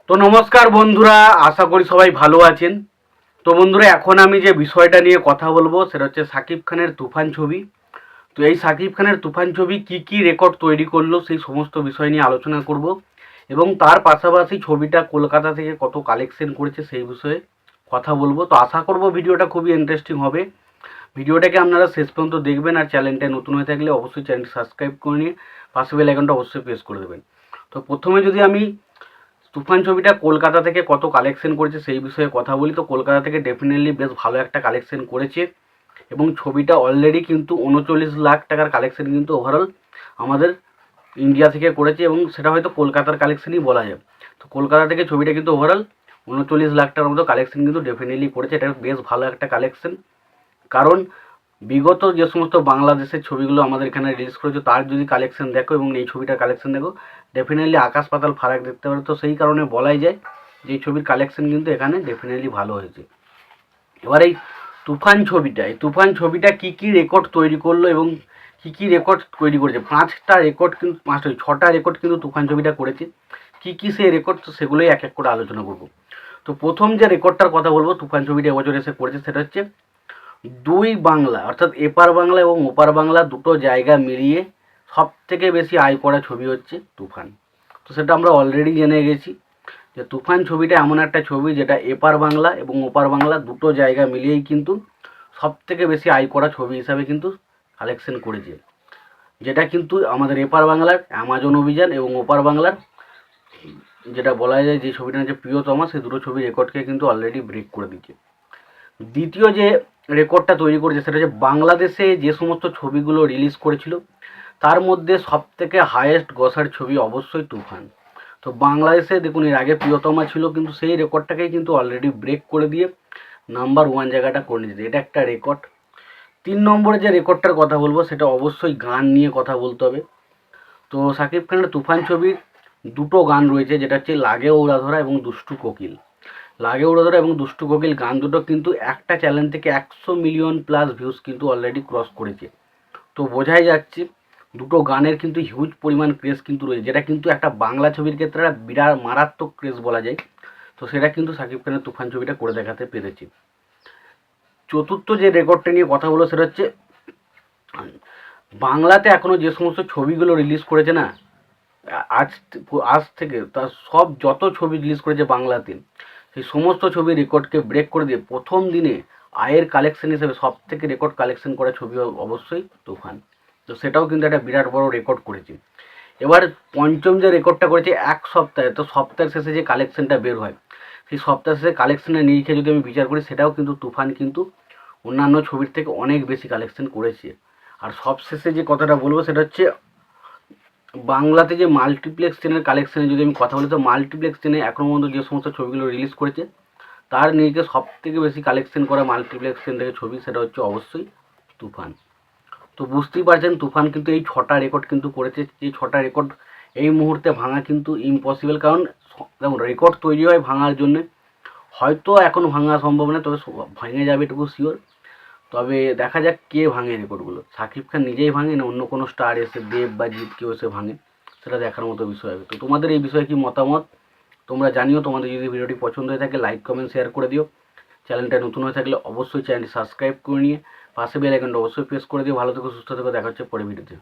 তো নমস্কার বন্ধুরা, আশা করি সবাই ভালো আছেন। তো বন্ধুরা, এখন আমি যে বিষয়টা নিয়ে কথা বলবো সেটা হচ্ছে সাকিব খানের তুফান ছবি। তো এই সাকিব খানের তুফান ছবি কি কি রেকর্ড তৈরি করলো সেই সমস্ত বিষয় নিয়ে আলোচনা করব, এবং তার পাশাপাশি ছবিটা কলকাতা থেকে কত কালেকশন করেছে সেই বিষয়ে কথা বলবো। তো আশা করব ভিডিওটা খুবই ইন্টারেস্টিং হবে। ভিডিওটাকে আপনারা শেষ পর্যন্ত দেখবেন, আর চ্যানেলটা নতুন হয়ে থাকলে অবশ্যই চ্যানেলটি সাবস্ক্রাইব করে নিয়ে পাশে বেল আইকনটা অবশ্যই প্রেস করে দেবেন। তো প্রথমে যদি আমি তুফান ছবিটা কলকাতা থেকে কত কালেকশন করেছে সেই বিষয়ে কথা বলি, তো কলকাতা থেকে ডেফিনেটলি বেশ ভালো একটা কালেকশন করেছে, এবং ছবিটা অলরেডি কিন্তু 39 লাখ টাকার কালেকশন কিন্তু ওভারঅল আমাদের ইন্ডিয়া থেকে করেছে, এবং সেটা হয়তো কলকাতার কালেকশনই বলা যায়। তো কলকাতা থেকে ছবিটা কিন্তু ওভারঅল 39 লাখ টাকার মতো কালেকশন কিন্তু ডেফিনেটলি করেছে। এটা বেশ ভালো একটা কালেকশন, কারণ বিগত যে সমস্ত বাংলাদেশের ছবিগুলো আমাদের এখানে রিলিজ করেছে তার যদি কালেকশন দেখো এবং এই ছবিটার কালেকশন দেখো, ডেফিনেটলি আকাশ পাতাল ফারাক দেখতে পারো। তো সেই কারণে বলাই যায় যে এই ছবির কালেকশন কিন্তু এখানে ডেফিনেটলি ভালো হয়েছে। এবার এই তুফান ছবিটা কী কী রেকর্ড তৈরি করলো এবং কী কী রেকর্ড তৈরি করেছে, ছটা রেকর্ড কিন্তু তুফান ছবিটা করেছে। কী কী সেই রেকর্ড, তো সেগুলোই এক এক করে আলোচনা করব। তো প্রথম যে রেকর্ডটার কথা বলবো তুফান ছবিটা এবছর এসে করেছে, সেটা হচ্ছে দুই বাংলা অর্থাৎ এপার বাংলা এবং ওপার বাংলা দুটো জায়গা মিলিয়ে সব থেকে বেশি আয় করা ছবি হচ্ছে তুফান। তো সেটা আমরা অলরেডি জেনে গেছি যে তুফান ছবিটা এমন একটা ছবি যেটা এপার বাংলা এবং ওপার বাংলা দুটো জায়গা মিলিয়েই কিন্তু সব থেকে বেশি আয় করা ছবি হিসাবে কিন্তু কালেকশন করেছে, যেটা কিন্তু আমাদের এপার বাংলার অ্যামাজন অভিযান এবং ওপার বাংলার যেটা বলা যায় যে ছবিটা হচ্ছে প্রিয়তমা, সেই দুটো ছবির রেকর্ডকে কিন্তু অলরেডি ব্রেক করে দিচ্ছে। দ্বিতীয় যে রেকর্ডটা তৈরি করেছে সেটা হচ্ছে বাংলাদেশে যে সমস্ত ছবিগুলো রিলিজ করেছিল তার মধ্যে সবথেকে হায়েস্ট গ্রসার ছবি অবশ্যই তুফান। তো বাংলাদেশে দেখুন এর আগে প্রিয়তমা ছিল, কিন্তু সেই রেকর্ডটাকেই কিন্তু অলরেডি ব্রেক করে দিয়ে নাম্বার 1 জায়গাটা করে নিয়েছে, এটা একটা রেকর্ড। 3 নম্বরে যে রেকর্ডটার কথা বলবো সেটা অবশ্যই গান নিয়ে কথা বলতে হবে। তো সাকিব খানের তুফান ছবির দুটো গান রয়েছে, যেটা হচ্ছে লাগে ওড়াধরা এবং দুষ্টু কোকিল। লাগে উড়োধরা এবং দুষ্টু কোকিল গান দুটো কিন্তু একটা চ্যানেল থেকে 100 মিলিয়ন প্লাস ভিউজ কিন্তু অলরেডি ক্রস করেছে। তো বোঝাই যাচ্ছে দুটো গানের কিন্তু হিউজ পরিমাণ ক্রেজ কিন্তু রয়েছে, যেটা কিন্তু একটা বাংলা ছবির ক্ষেত্রে একটা বিরাট মারাত্মক ক্রেজ বলা যায়। তো সেটা কিন্তু সাকিব খানের তুফান ছবিটা করে দেখাতে পেরেছে। চতুর্থ যে রেকর্ডটা নিয়ে কথা বলো সেটা হচ্ছে বাংলাতে এখনও যে সমস্ত ছবিগুলো রিলিজ করেছে না, আজ আজ থেকে তার সব যত ছবি রিলিজ করেছে বাংলাতে, সেই সমস্ত ছবির রেকর্ডকে ব্রেক করে দিয়ে প্রথম দিনে আয়ের কালেকশন হিসেবে সব থেকে রেকর্ড কালেকশন করা ছবি অবশ্যই তুফান। তো সেটাও কিন্তু একটা বিরাট বড় রেকর্ড করেছে। এবার পঞ্চম যে রেকর্ডটা করেছে এক সপ্তাহে, তো সপ্তাহের শেষে যে কালেকশনটা বের হয় সেই সপ্তাহের শেষে কালেকশনের নিরিখে যদি আমি বিচার করি সেটাও কিন্তু তুফান কিন্তু অন্যান্য ছবির থেকে অনেক বেশি কালেকশন করেছে। আর সবশেষে যে কথাটা বলবো সেটা হচ্ছে বাংলাতে যে মাল্টিপ্লেক্স চেনের কালেকশানে যদি আমি কথা বলি, তো মাল্টিপ্লেক্স চেনে এখনও পর্যন্ত যে সমস্ত ছবিগুলো রিলিজ করেছে তার নিরিখে সব থেকে বেশি কালেকশন করা মাল্টিপ্লেক্স চেন থেকে ছবি সেটা হচ্ছে অবশ্যই তুফান। তো বুঝতেই পারছেন তুফান কিন্তু এই 6টা রেকর্ড কিন্তু করেছে, এই 6টা রেকর্ড এই মুহূর্তে ভাঙা কিন্তু ইম্পসিবল, কারণ যেমন রেকর্ড তৈরি হয় ভাঙার জন্যে, হয়তো এখন ভাঙা সম্ভব না, তবে ভেঙে যাবে এটুকু শিওর। তবে দেখা যাক কে ভাঙে রেকর্ডগুলো, সাকিব খান নিজেই ভাঙে না অন্য কোনো স্টার এসে দেব বা জিৎ কেউ এসে ভাঙে, সেটা দেখার মতো বিষয় হবে। তো তোমাদের এই বিষয়ে কি মতামত তোমরা জানিও। তোমাদের যদি ভিডিওটি পছন্দ হয়ে থাকে লাইক কমেন্ট শেয়ার করে দিও। চ্যানেলটা নতুন হয়ে থাকলে অবশ্যই চ্যানেলটি সাবস্ক্রাইব করে নিয়ে পাশে বেল আইকনটা অবশ্যই প্রেস করে দিও। ভালো থেকো, সুস্থ থেকো, দেখা হচ্ছে পরে ভিডিওতে।